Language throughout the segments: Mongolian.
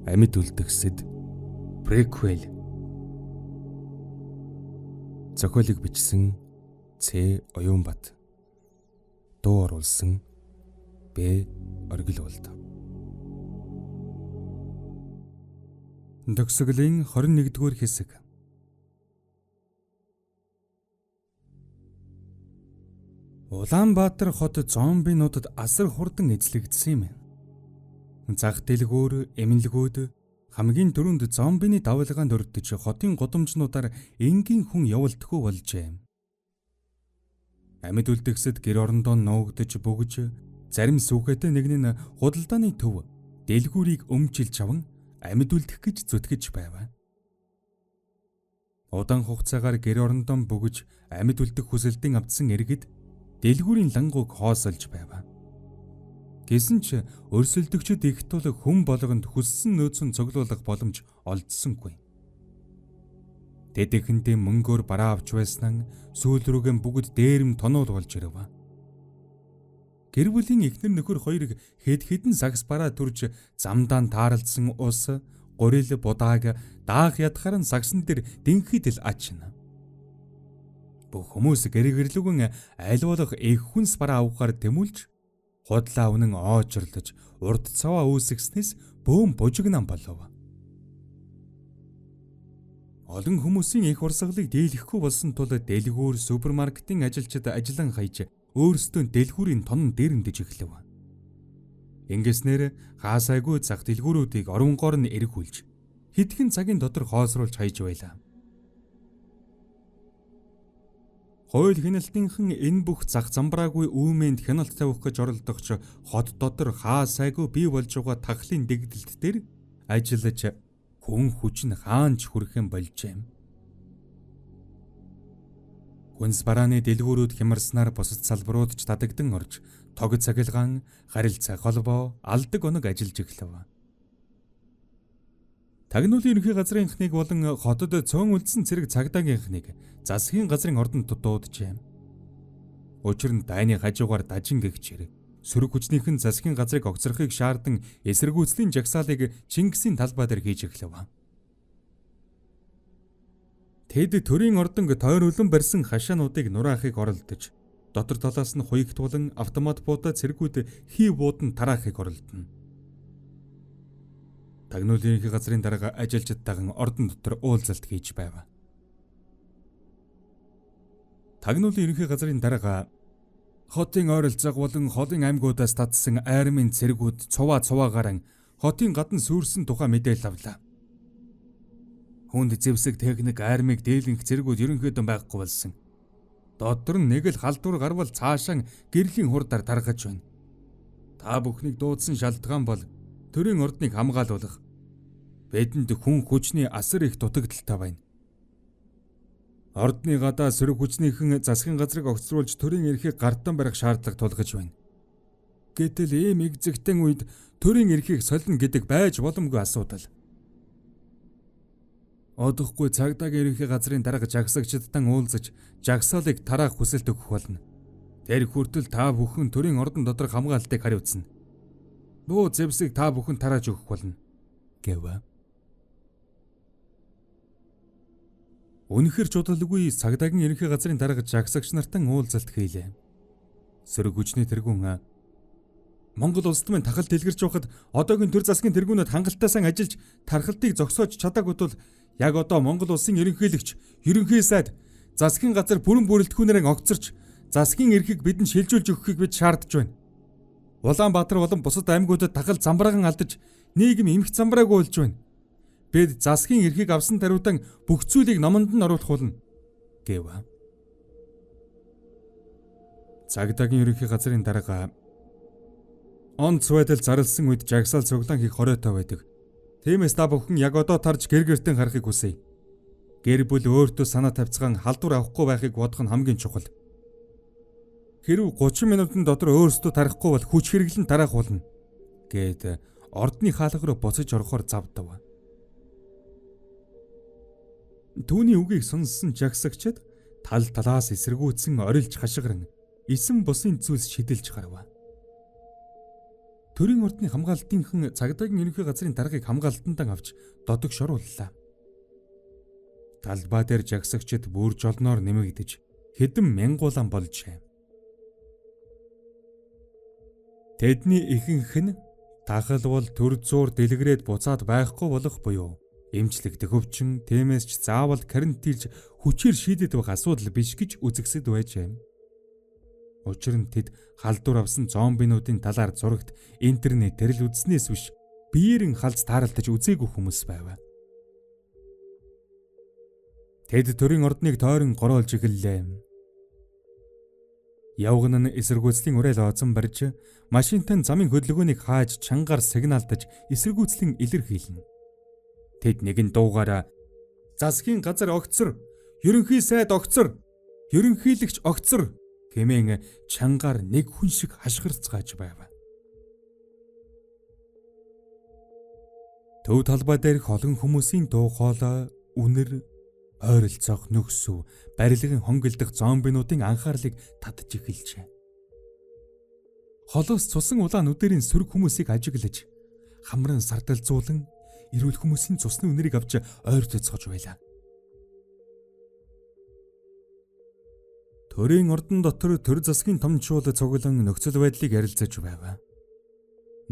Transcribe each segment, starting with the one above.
Амьд үлдгэсэд преквел. Зохиолыг бичсэн Ц. Оюунбат. Дуу оруулсан Б. Оргилуулд. Төгсгөлийн 21-р хэсэг. Улаанбаатар хот зомбинуудад асар хурдан эзлэгдсэн юм. Зах дэлгүүр, эмнэлгүүд хамгийн түрүүнд зомбины давалгаанд өртөж хотын гудамжнуудаар энгийн хүн явуулдаггүй болжээ. Амьд үлдгэсэд гэр орондоо нуугдж бөгж, зарим сүхэтэй нэг нь худалдааны төв дэлгүүрийг өмчилж аван амьд үлдэх гэж зүтгэж байв. Удаан хугацаагаар гэр орондоо бөгж амьд үлдэх хүсэлтийн автсан иргэд дэлгүүрийн лангууг хоосолж байв. Гэсэн ч өрсөлдөгчд их тул хүн болгонд хүссэн нөөцөн цуглуулах боломж олдсонгүй. Тэд ихэндээ мөнгөөр бараа авч байсан сүүл рүүгэн бүгд дээрэм тонол болж ирэв. Гэр бүлийн эхнэр нөхөр хоёрыг хэдэн сагс бараа төрж замдаа таарлцсан ус, гурил будааг даах ядахаар нь сагсан дээр дэнхэд л ачна. Бүх хүмүүс гэргэрлүгэн аль болох их хүнс бараа авахаар тэмүүлж худлаа үнэн оожрлож урд цаваа үүсгэснээс бөөм бужигнан болов. Олон хүмүүсийн их урсгалыг дийлэхгүй болсон тул дэлгүүр, супермаркетын ажилчид ажиллан хайж өөрсдөө дэлгүүрийн тонн дээрэмдэж эхлэв. Ингэснээр хаасайгүй зах дэлгүүрүүдийг оронгоор нь эргүүлж хэдхэн цагийн дотор хоосруулж хайж байлаа. Хууль хяналтынхан энэ бүх зах замбраагүй үүмэнд хяналт тавих гэж оролдогч хот дотор хаасайгүй бий болж байгаа тахлын дэгдэлт дээр ажиллаж хүн хүч нь хаанч хүрэхэн болжээ. Хүнс барааны дэлгүүрүүд хямарснаар бусад салбарууд ч дадагдан орж тог цахилгаан, харилцаа холбоо, алдаг оног ажиллаж эхлэв. Тагнуулын ерөнхий газрын эхнийг болон хотод цөөн үлдсэн цэрэг цагдаагийнхнийг засгийн газрын ордонд дуудажээ. Учир нь дайны хажуугаар дажин гэгчээр сөрөг хүчнийхэн засгийн газрыг огцрохыг шаардсан эсэргүүцлийн жагсаалыг Чингисийн талбай дээр хийж эхлэв. Тэд төрийн ордонг тойр үлэн барьсан хашаануудыг нураахыг оролдож, дотор талаас нь хуягтуулан автомат буудаа цэргүүд хий буудан тараахыг оролдоно. Тагнуулын ерөнхий газрын дарга ажилчдтайхан ордон дотор уулзалт хийж байв. Тагнуулын ерөнхий газрын дарга хотын ойролцоог болон холын аймагуудаас татсан айрмын цэргүүд цуваагаар хотын гадна сүрсэн тухай мэдээлэл авлаа. Хүнд зэвсэг техник айрмыг дийлэнх цэргүүд ерөнхийдөө байхгүй болсон. Дотор нь нэг л халдвар гарвал цаашаа гэрлийн хурдаар тархаж байна. Та бүхнийг дуудсан шалтгаан бол төрийн ордныг хамгаалуулах. Бидэнд хүн хүчний асар их дутагдaltaй байна. Ордны гадаа сөрөг хүчнийхэн засгийн газрыг огцруулж төрийн эрхийг гартан барих шаардлага тулгаж байна. Гэтэл ийм игзэгтэн үед төрийн эрхийг солино гэдэг байж боломгүй асуудал. Одохгүй цагдаагийн ерөнхий газрын дарга жагсагчдтан уулзаж жагсаалыг тараах хүсэлт өгөх болно. Тэр хүртэл та бүхэн төрийн ордон доторх хамгаалтыг хариуцна. Буу зэвсэг та бүхэн тарааж өгөх болно гэв. Үнэхэр чудалгүй цагдаагийн ерөнхий газрын дарга жагсагч нартан уулзалт хийлээ. Сөрөг хүчний тэргүүн Монгол улсад минь тахал дэлгэрч байхад одоогийн төр засгийн тэргүүнүүд хангалттай сайн ажиллаж тархалтыг зогсоож чадаагүй тул яг одоо Монгол улсын ерөнхийлөгч, ерөнхий сайд, засгийн газар бүрэн бүрэлдэхүүнээр огцорч засгийн эрхийг бидэнд шилжүүлж өгөхийг бид шаардж байна. Улаанбаатар болон бусад аймагуудад тахал замбраахан алдаж нийгэм эмх замбраагүй болж байна. Бид засгийн эрхийг авсан даруйдан бүх зүйлийг номонд нь оруулах болно гэв. Цагдаагийн ерөнхий газрын дарга онц байдал зарласан үед жагсаал цуглаан хийх хоройтой байдаг. Тиймээс та бүхэн яг одоо тарж гэр гертэн харахыг хүсье. Гэр бүл өөртөө санаа тавьцгаан халдвар авахгүй байхыг бодох нь хамгийн чухал. Хэрв 30 минутын дотор өөрсдөө тарахгүй бол хүч хэрэглэн тараах болно гэд ордны хаалга руу буцаж орохоор завдав. Түүний үгийг сонссон жагсагчид тал талаас эсэргүүцсэн орилж хашгиран эсэм бусын зүйлс шидэлж гарав. Төрийн ордны хамгаалтынхан цагдаагийн ерөнхий газрын даргаыг хамгаалтандаа авч додогш орууллаа. Талбай дээр жагсагчид бүр жолноор нэмэгдэж хэдэн мянгуулан болжээ. Тэдний ихэнх нь тахалбал төр зуур дэлгэрээд буцаад байхгүй болох буюу эмчлэгдэх өвчин, тиймээс ч заавал карантинж хүчээр шийдэд байх асуудал биш гэж үзэгсэд байжээ. Учир нь тэд халдвар авсан зомбинуудын талаар зурагт интернетээр л үзснээс биш биеэрэн халз тааралдаж үзээгүй хүмүүс байв. Тэд төрийн ордныг тойрон гороолж эхэллээ. Явган нь эсэргүүцлийн уриал оозон барьж машинтай замын хөдөлгөөнийг хааж чангаар сигналдаж эсэргүүцлийн илэрхийлнэ. Тэд нэгэн дуугаараа засгийн газар огцор, ерөнхий сайд огцор, ерөнхийлөгч огцор хэмээн чангаар нэг хүн шиг хашгирцгааж байв. Төв талбай дээрх олон хүмүүсийн дуу хоолой, үнэр, ойролцоох нөхсөв, барилгын хонголдох зомбинуудын анхаарлыг татж эхэлжээ. Холоос цусан улаан нүдэрийн сөрөг хүмүүсийг ажиглаж, хамран сардалзуулан эрүүл хүмүүсийн цусны үнэрийг авч ойр цоцгож байлаа. Төрийн ордон дотор төр засгийн томчууд цуглан нөхцөл байдлыг ярилцаж байв.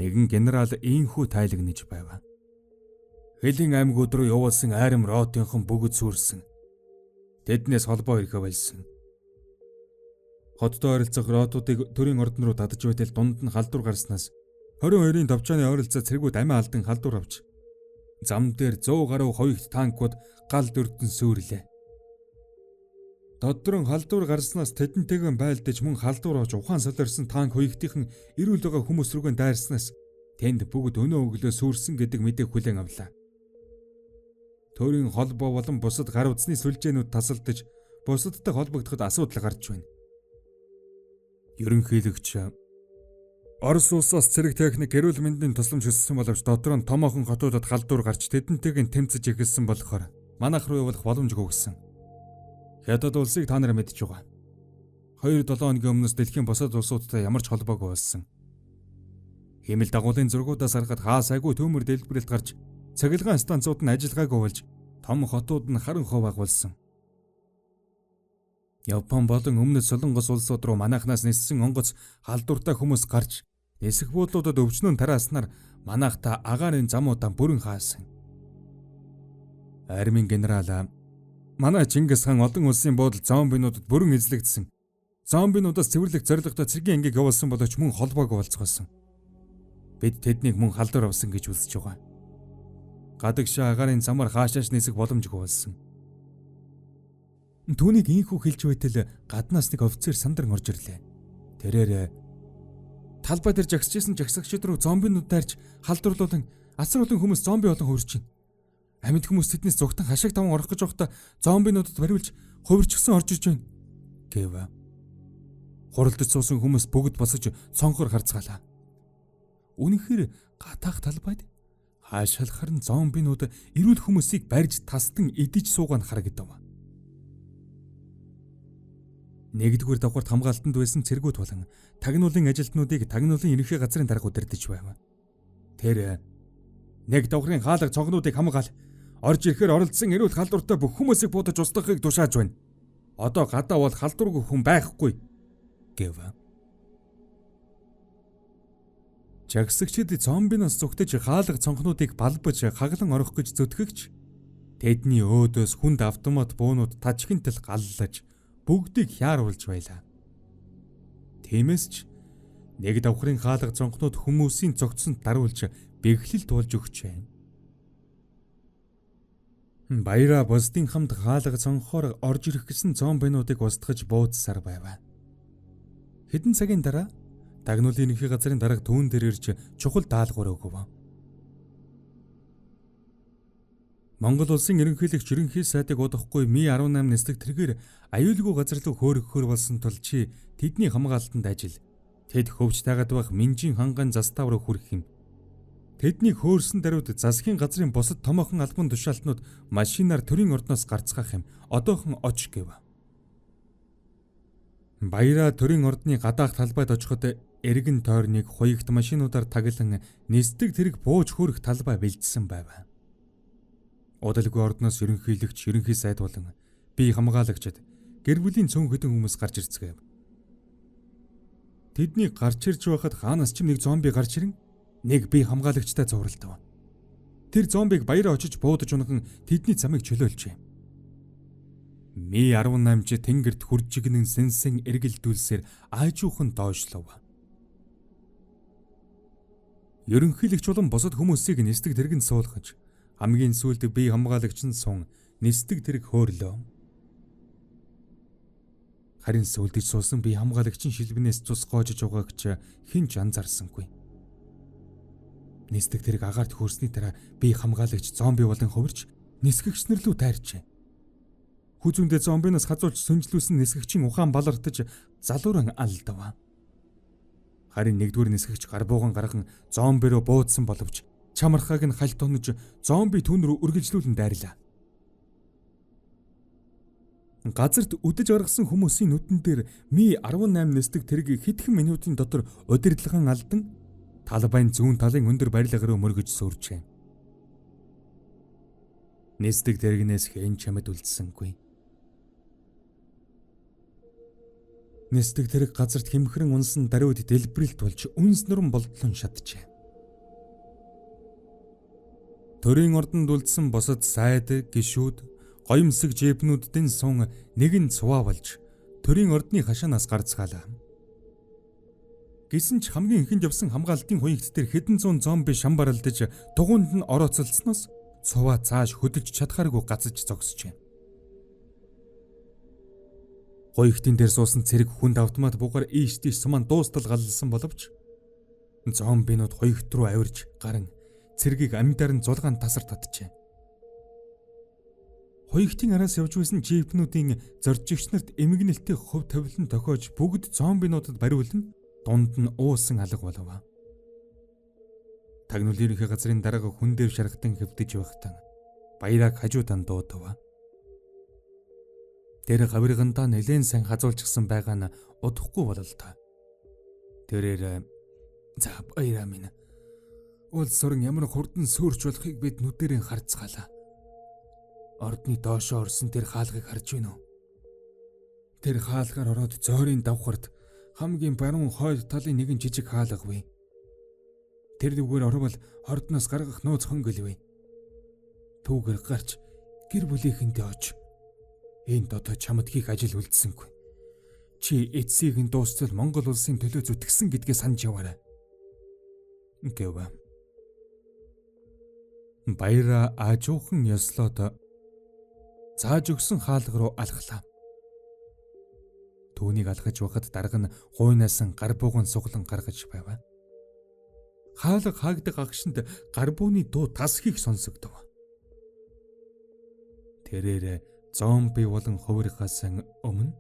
Нэгэн генерал ийхүү тайлагнаж байв. Хилийн аймагуд руу явуулсан айрам ротынхан бүгд сүрсэн. Тэднээс холбоо ирэхэ болсон. Хоттой ойролцох ротуудыг төрийн ордон руу дадаж байтал дунд нь халдвар гарснаас 22-ын товчооны ойролцоо цэргүүд амиа алдан халдвар авч зам дээр 100 гаруй хоёрт танкууд гал дөрдөн сүрлээ. Додрон халдвар гарснаас тэдэнтэйгэн байлдаж мөн халдвар авч ухаан солиорсон танк хоёртынхан ирүүл байгаа хүмүүс рүүгээ дайрснаас тэнд бүгд өнөө өглөө сүрсэн гэдэг мэдээг хүлээн авлаа. Төрийн холбоо болон бусад гар утасны сүлжээнүүд тасалдаж бусадтай холбогдоход асуудал гарч байна. Ерөнхийлөгч Орос улсаас цэрэг техник эрүүл мэндийн тусламж хүссэн боловч дотроо нь томоохон хотуудад халдвар гарч тэдэнтэйг тэмцэж эхэлсэн болохоор манайх руу явуулах боломжгүй гисэн. Хятад улсыг та нар мэдж байгаа. 2-7 хоногийн өмнөөс дэлхийн бусад улсуудтай ямар ч холбоогүй болсон. Хэмэл дагуулын зургуудаас харахад хаа сайгүй төмөр дэлбэрэлт гарч цахилгаан станцууд нь ажиллагаагүй болж том хотууд нь харан хов агуулсан. Япон болон өмнөд Солонгос улсууд руу манайхнаас ниссэн онгоц халдвартай хүмүүс гарч нисэх буудлуудад өвчнөн тарааснаар манайхта агаарын замуудаа бүрэн хаасан. Армийн генерал манай Чингис хаан олон улсын буудал зомбинуудад бүрэн эзлэгдсэн. Зомбинуудаас цэвэрлэх зорилготой цэргийн ангийг явуулсан боловч мөн холбоогүй болцгоосон. Бид тэднийг мөн халдвар авсан гэж үзэж байгаа. Гадагшаа агаарын замаар хаашааш нисэх боломжгүй болсон. Түүнийг ийхүү хэлж байтал гаднаас нэг офицер сандран орж ирлээ. Тэрээр талбай дээр жагсажсэн жагсагчид руу зомбинууд дайрч халдварлуулан асар олон хүмүүс зомби болон хувирч байна. Амьд хүмүүс тэднээс зүгтэн хашиг таван орох гэж байхдаа зомбинуудад бариулж хувирчсан орж иж байна гэв. Хуралдаж суусан хүмүүс бүгд босож цонхоор харцгаалаа. Үнэхээр гатаах талбайд хаашаалахар нь зомбинууд эрүүл хүмүүсийг барьж тастан идэж суугаан харагдав. Нэгдүгээр давхарт хамгаалтанд байсан цэргүүд болон тагнуулын ажилтнуудыг тагнуулын ерөнхий газрын дарга удирдах байв. Тэр нэг давхрын хаалга цонхнуудыг хамгаал, орж ирэхээр оролцсон эрүүл халдвартай бүх хүмүүсийг буудаж устгахыг тушааж байна. Одоо гадаа бол халдваргүй хүн байхгүй гэв. Жагсагчид зомбиноос зүгтэж хаалга цонхнуудыг балбаж хаглан орох гэж зүтгэгч тэдний өөдөөс хүнд автомат буунууд тажигнтал галлаж бүгдийг хяаруулж байлаа. Тиймээс ч нэг давхрын хаалга цонхнууд хүмүүсийн цогцсонд даруулж бэглэлт болж өгчээ. Баяра бусдын хамт хаалга цонхоор орж ирэх гэсэн зомбинуудыг устгаж буудсаар байв. Хэдэн цагийн дараа тагнуулын ерөнхий газрын дарга түүн дээр ирж чухал даалгавар өгөв. Монгол улсын ерөнхийлөгч ерөнхий сайдыг удахгүй Ми-18 нислэг тэргээр аюулгүй газар руу хөөргөхөр болсон тул чи тэдний хамгаалтанд ажил. Тэд хөвч таагаад байх Минжин ханган застав руу хүрэх юм. Тэднийг хөөрсөн даруйд засгийн газрын бусад томоохон албан тушаалтнууд машинаар төрийн ордноос гарцгаах юм. Одоохон оч гэв. Баяра төрийн ордны гадаах талбайд очиход эргэн тойрныг хуягт машинуудаар таглан нисдэг тэрэг бууж хөрөх талбай бэлдсэн байв. Удалгүй ордноос ерөнхийлөгч, ерөнхий сайд болон бие хамгаалагчид гэр бүлийн цөөн хэдэн хүмүүс гарч ирцгээв. Тэдний гарч ирж байхад хаанаас ч нэг зомби гарч ирэн нэг бие хамгаалагчтай зууралдав. Тэр зомбиг баяраа очиж буудаж унаган тэдний замыг чөлөөлжээ. Ми-18 ч тэнгэрт хуржигнэн сэнсэн эргэлдүүлсээр аажуухан доошлов. Ерөнхийлөгч болон бусад хүмүүсийг нисдэг тэргэнд суулгаж хамгийн сүүлд бие хамгаалагч нь сун нисдэг тэрэг хөөрлөө. Харин сүлдэж суусан бие хамгаалагчийн шилбэнээс цус гоожж угаагч хэн ч анзаарсангүй. Нисдэг тэрэг агаарт хөрсний дараа бие хамгаалагч зомби болон хувирч нисгэгчнэр лүү тайрчээ. Хүзүүндээ зомбиноос хазуулж сүнжлүүлсэн нисгэгчийн ухаан балартаж залууран алдав. Харин нэгдүгээр нисгэгч гар бууган гарган зомби руу буудсан боловч чамархааг нь хальт онож зомби түүн рүү үргэлжлүүлэн дайрлаа. Газарт үдэж гаргасан хүмүүсийн нүдэн дээр Ми-18 нисдэг тэрэг хэдхэн минутын дотор удирдлагын алдан талбайн зүүн талын өндөр барилга руу мөргөж сүрчээ. Нисдэг тэрэгнээс хэн чамд үлдсэнгүй. Нисдэг тэрэг газарт хэмхрэн унсан даруйд дэлбэрэлт болж үнс нуран болдлон шатжээ. Төрийн ордонд үлдсэн босод сайд, гишүүд, гоёмсог жэбнүүддэн сун нэгэн цуваа болж төрийн ордны хашаанаас гарцгаалаа. Гэсэн ч хамгийн ихэнд явсан хамгаалтын хуягт дээр хэдэн зуун зомби шамбаралдаж тугуунд нь орооцолцсноос цуваа цааш хөдөлж чадхааргүй гацж зогсжээ. Хуягтын дээр суусан цэрэг хүнд автомат бугаар ийш тийш суман дуустал галлсан боловч зомбинууд хуягт руу авирж гарan цэрэгийг амьдаар нь зулгаан тасар татжээ. Хуягтын араас явж байсан жипнүүдийн зоржигч нарт эмгэнэлтэй хөв тавилан тохиож бүгд зомбинуудад бариулан дунд нь уусан алга болов. Тагнуул ерөнхий газрын дарга хүн дээр шархтан хэвдэж байхтан баяраг хажуудан дуудав. Тэр гавиргандаа нэлээд сайн хазуулчихсан байгаа нь удахгүй бололтой. Тэрээр за баяраа минь. Улс орон ямар хурдан сөөрч болохыг бид нүдэрийн харцгаалаа. Ордны доошоо орсон тэр хаалгыг харж байна уу? Тэр хаалгаар ороод зойрын давхарт хамгийн баруун хойд талын нэгэн жижиг хаалга бий. Тэр дүүгээр орвол ордноос гаргах нууц хөнгөлвэ. Түүгээр гарч гэр бүлийнхэнтэй оч. Энд одоо чамд хийх ажил үлдсэнгүй. Чи эцсийг нь дуустал Монгол улсын төлөө зүтгэсэн гэдгээ санаж яваарай. Гэв. Баяраа аажуухан ёслоод зааж өгсөн хаалга руу алхлаа. Түүнийг алхаж байхад дарга нь гуйнаас гар бууган суглан гаргаж байв. Хаалга хаагдаг агшинд гар бууны дуу тас хийх сонсогдов. Тэрээр зомби болон хувиргаас өмнө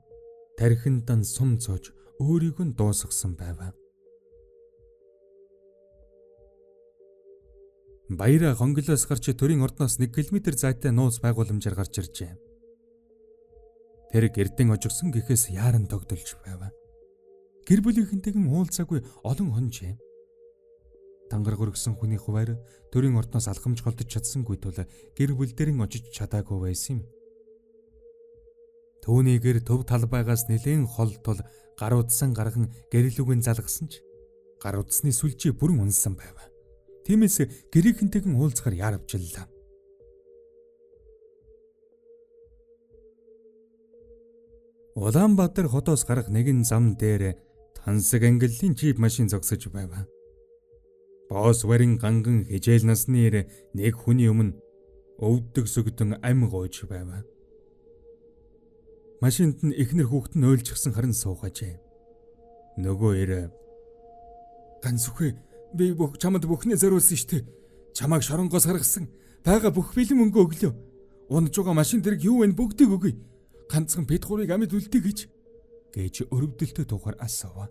тархиндан сум цоож өөрийг нь дуусгасан байв. Баяраа гонглоос гарч төрийн ордноос 1 км зайтай нууц байгууламжаар гарч иржээ. Тэр гэрдэн ожигсон гэхээс яаран тогтолж байв. Гэр бүлийнхэнтэйгэн уулзаагүй олон хонжээ. Тангар гөргсөн хүний хуваар төрийн ордноос алхамж голдож чадсангүй тул гэр бүл дээрэн очиж чадаагүй байсан юм. Түүнийгээр төв талбайгаас нэлээд хол тул гаруудсан гарган гэрэлүгэн залгасан ч гаруудсны сүлжээ бүрэн унсан байв. Тиймээс гэрийнхэнтэйгэн уулзахаар яарвчлаа. Улаанбаатар хотоос гарах нэгэн зам дээр тансаг ангиллын жип машин зогсож байв. Боос барин ганган хижээл насны нэг хүний өмнө өвддөг сүгдэн ам гойж байв. Машинд нь эхнэр хүүхэд нь ойлжсэн харин суугажээ. Нөгөө ганц үхээ би чамд бүхнээ зориулсан штэ. Чамайг шоронгоос гаргасан. Бага бүх бэлэн мөнгө өглөө. Унаж байгаа машин дэрэг юу вэ бүгдийг өгье. Ганцхан бид гурыг амьд үлдээ гэж өрөвдөлтөд тухаар асуув.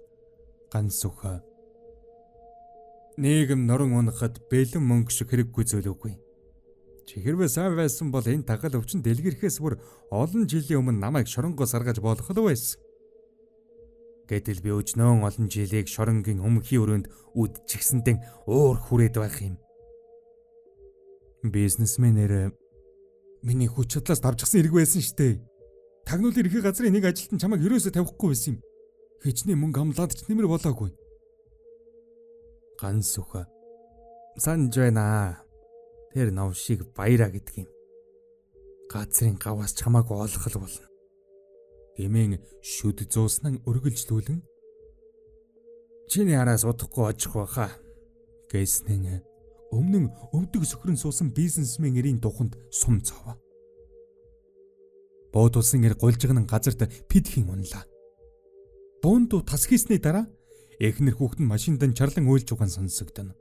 Ганц үхээ. Нийгэм норон унахад бэлэн мөнгө шиг хэрэггүй зүйл үгүй. Чи хэрвээ сайн байсан бол энэ тагал өвчин дэлгэрхээс бүр олон жилийн өмнө намайг шоронгоос гаргаж болох л байсан. Гэтэл би өжнөө олон жилийг шоронгийн өмхий өрөөнд үдчихсэнтэй уур хүрээд байх юм. Бизнесмэнээр миний хүч чадлаас давжсан хэрэг байсан штэ. Тагнуулын эрхээ газрын нэг ажилтан чамайг ерөөсөө тавихгүй байсан юм. Хичнээн мөнгө амлаад ч нэмэр болоогүй. Ганс үхэ. Санж байна. Тэр новшиг баяраа гэдэг юм. Газрын гаваас чамайг олох болно. Гэмээн шүд зууснан өргөлжлүүлэн чиний араас удахгүй очих байхаа гэснэн өмнө өвдөг сөхрөн суусан бизнесмен эрийн туханд сум цов. Буудулсан эр гулжигнан газарт пидхийн унлаа. Дуун дуу тас хийсний дараа эхнэр хүүхэд нь машиндан чарлан уйлж угаан сонсогдоно.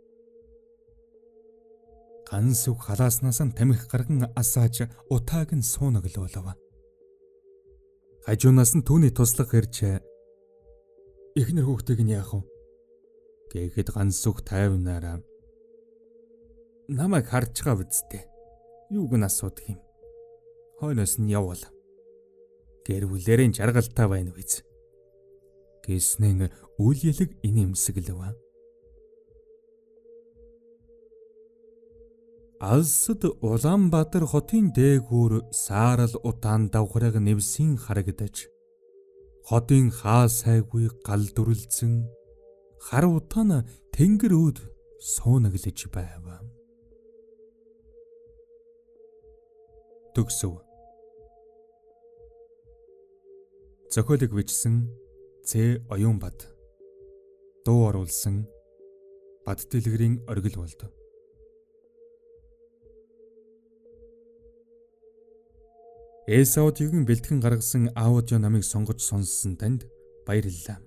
Ганс үг халааснаас нь тамхи гарган асааж утааг нь суунаглуулав. Хажуунаас нь түүний туслах ирж эхнэр хүүхдийг нь яах вэ гэхэд ганс үг тайвнараа намайг харж байгаа үсттэй. Юуг нь асуудаг юм. Хойноос нь явуул. Гэр бүлэрийн жаргалтай байна биз. Гэснэн үйл ялэг инээмсэглэв. Алсад Улаанбаатар хотын дээгүүр саарал утаан давхраг нэвсийн харагдаж хотын хаа сайгүй гал дүрлцэн хар утаан тэнгэр өөд суунаглаж байв. Төгсөв. Зохиолыг бичсэн Ц. Оюунбад. Дуу оруулсан Бад Дэлгэрийн оргил болд. Эсаудигийн бэлтгэн гаргасан аудио намыг сонгож сонссон танд баярлалаа.